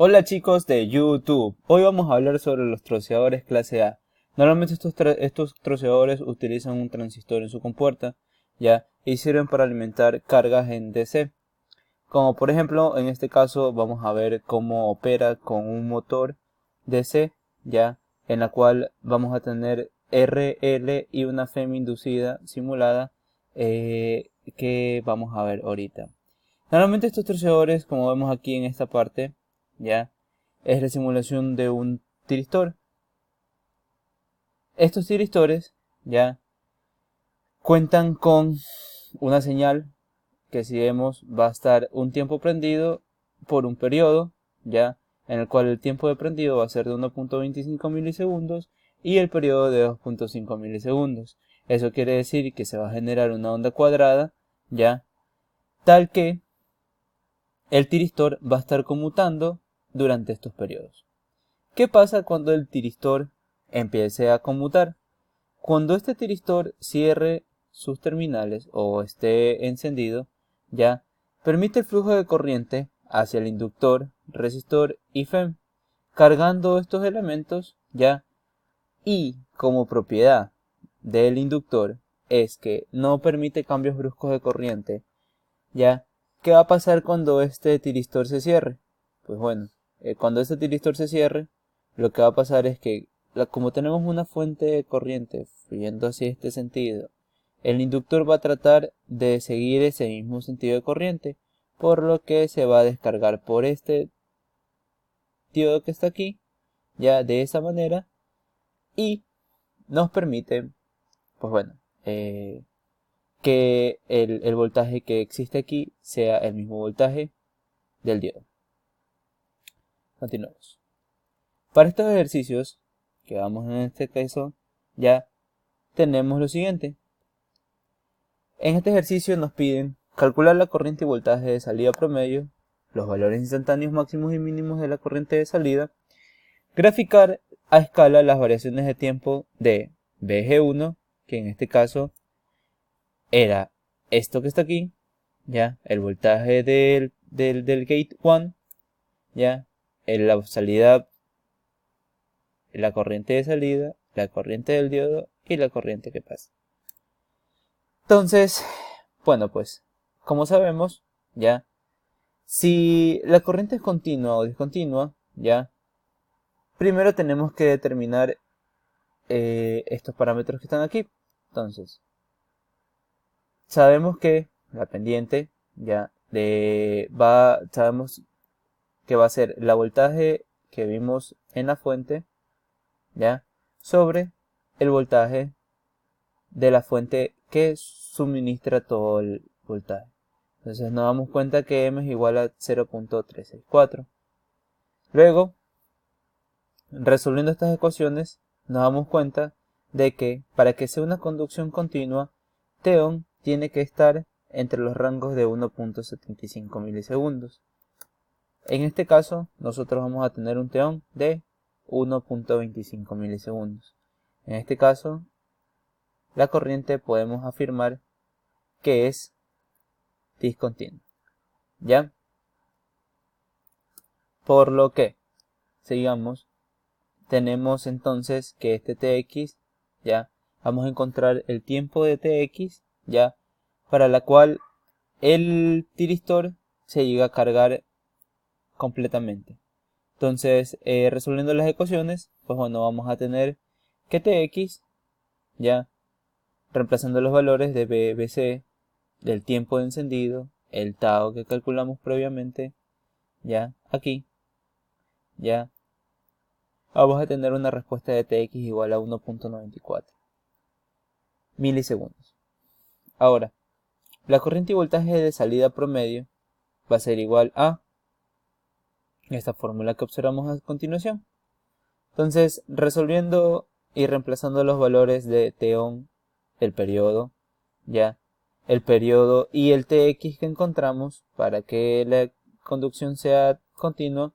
Hola chicos de YouTube, hoy vamos a hablar sobre los troceadores clase A. Normalmente estos troceadores utilizan un transistor en su compuerta, ya, y sirven para alimentar cargas en DC. Como por ejemplo, en este caso vamos a ver cómo opera con un motor DC, ya, en la cual vamos a tener RL y una FEM inducida simulada que vamos a ver ahorita. Normalmente estos troceadores, como vemos aquí en esta parte, ya, es la simulación de un tiristor. Estos tiristores ya cuentan con una señal que, si vemos, va a estar un tiempo prendido por un periodo, ya, en el cual el tiempo de prendido va a ser de 1.25 milisegundos y el periodo de 2.5 milisegundos. Eso quiere decir que se va a generar una onda cuadrada, ya, tal que el tiristor va a estar conmutando durante estos periodos. ¿Qué pasa cuando el tiristor empiece a conmutar? Cuando este tiristor cierre sus terminales o esté encendido, ya permite el flujo de corriente hacia el inductor, resistor y FEM, cargando estos elementos, ya, y como propiedad del inductor es que no permite cambios bruscos de corriente, ya. ¿Qué va a pasar cuando este tiristor se cierre? Pues bueno, cuando este tiristor se cierre, lo que va a pasar es que, como tenemos una fuente de corriente fluyendo hacia este sentido, el inductor va a tratar de seguir ese mismo sentido de corriente, por lo que se va a descargar por este diodo que está aquí, ya de esa manera, y nos permite, pues bueno, que el voltaje que existe aquí sea el mismo voltaje del diodo. Continuamos. Para estos ejercicios, que vamos en este caso, ya tenemos lo siguiente. En este ejercicio nos piden calcular la corriente y voltaje de salida promedio, los valores instantáneos máximos y mínimos de la corriente de salida, graficar a escala las variaciones de tiempo de VG1, que en este caso era esto que está aquí, ya, el voltaje del gate 1, ya, la salida, la corriente de salida, la corriente del diodo y la corriente que pasa. Entonces, bueno, pues, como sabemos, ya, si la corriente es continua o discontinua, ya, primero tenemos que determinar estos parámetros que están aquí. Entonces, sabemos que la pendiente, ya, sabemos que va a ser la voltaje que vimos en la fuente, ya, sobre el voltaje de la fuente que suministra todo el voltaje. Entonces nos damos cuenta que M es igual a 0.364. Luego, resolviendo estas ecuaciones, nos damos cuenta de que para que sea una conducción continua, T-on tiene que estar entre los rangos de 1.75 milisegundos. En este caso, nosotros vamos a tener un T-on de 1.25 milisegundos. En este caso, la corriente podemos afirmar que es discontinua, ¿ya? Por lo que, sigamos, tenemos entonces que este Tx, ¿ya? Vamos a encontrar el tiempo de Tx, ¿ya? Para la cual el tiristor se llega a cargar completamente. Entonces, resolviendo las ecuaciones, pues bueno, vamos a tener que Tx, ¿ya? Reemplazando los valores de BBC, del tiempo de encendido, el tau que calculamos previamente, ya aquí, ya vamos a tener una respuesta de Tx igual a 1.94 milisegundos. Ahora, la corriente y voltaje de salida promedio va a ser igual a esta fórmula que observamos a continuación. Entonces, resolviendo y reemplazando los valores de T-on, el periodo, ya, el periodo y el Tx que encontramos para que la conducción sea continua,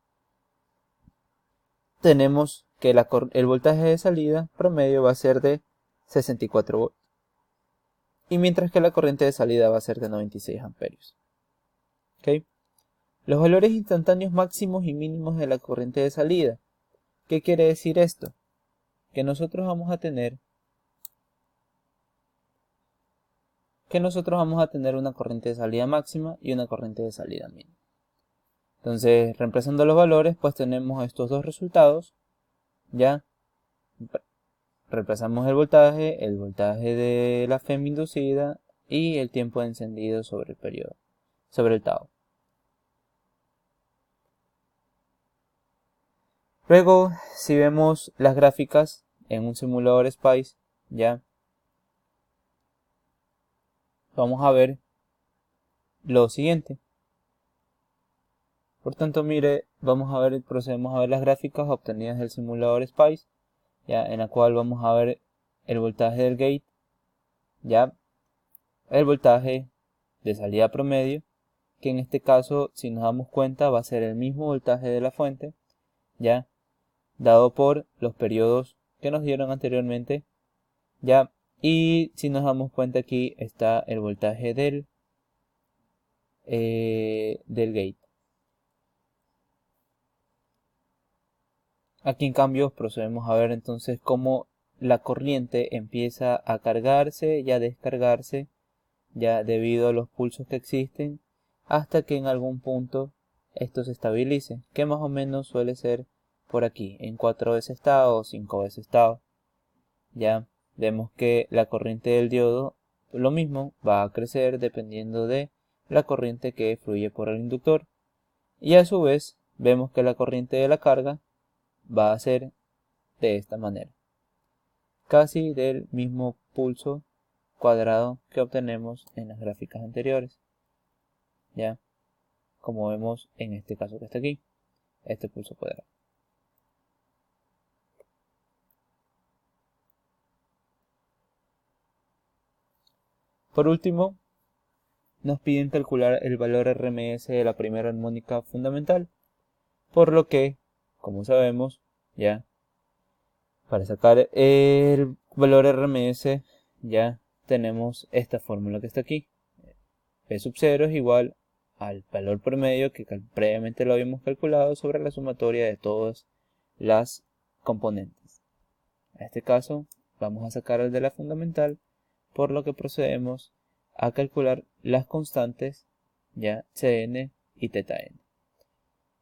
tenemos que el voltaje de salida promedio va a ser de 64 volts. Y mientras que la corriente de salida va a ser de 96 amperios. ¿Okay? los valores instantáneos máximos y mínimos de la corriente de salida. ¿Qué quiere decir esto? Que nosotros vamos a tener una corriente de salida máxima y una corriente de salida mínima. Entonces, reemplazando los valores, pues tenemos estos dos resultados. Ya reemplazamos el voltaje de la FEM inducida y el tiempo de encendido sobre el periodo, sobre el tau. Luego, si vemos las gráficas en un simulador SPICE, ya vamos a ver lo siguiente. Por tanto, mire, procedemos a ver las gráficas obtenidas del simulador SPICE, ya en la cual vamos a ver el voltaje del gate, ya el voltaje de salida promedio, que en este caso, si nos damos cuenta, va a ser el mismo voltaje de la fuente, ya dado por los periodos que nos dieron anteriormente, ya. Y si nos damos cuenta, aquí está el voltaje del gate. Aquí en cambio procedemos a ver entonces cómo la corriente empieza a cargarse y a descargarse ya debido a los pulsos que existen, hasta que en algún punto esto se estabilice, que más o menos suele ser por aquí, en 4 veces estado o 5 veces estado. Ya vemos que la corriente del diodo, lo mismo, va a crecer dependiendo de la corriente que fluye por el inductor, y a su vez vemos que la corriente de la carga va a ser de esta manera, casi del mismo pulso cuadrado que obtenemos en las gráficas anteriores, ya como vemos en este caso que está aquí, este pulso cuadrado. Por último, nos piden calcular el valor RMS de la primera armónica fundamental, por lo que, como sabemos, ya para sacar el valor RMS ya tenemos esta fórmula que está aquí. P sub 0 es igual al valor promedio que previamente lo habíamos calculado sobre la sumatoria de todas las componentes. En este caso vamos a sacar el de la fundamental, por lo que procedemos a calcular las constantes ya Cn y θn.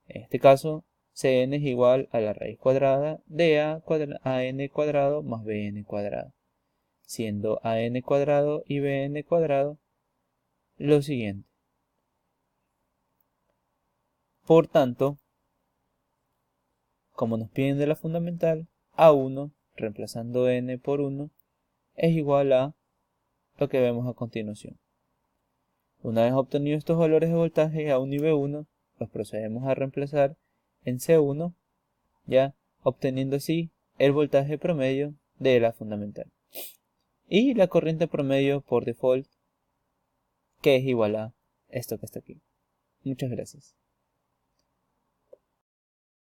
En este caso Cn es igual a la raíz cuadrada de an cuadrado más bn cuadrado, siendo an cuadrado y bn cuadrado lo siguiente. Por tanto, como nos piden de la fundamental, A1, reemplazando n por 1, es igual a lo que vemos a continuación. Una vez obtenidos estos valores de voltaje A1 y B1, los procedemos a reemplazar en C1, ya obteniendo así el voltaje promedio de la fundamental. Y la corriente promedio por default, que es igual a esto que está aquí. Muchas gracias.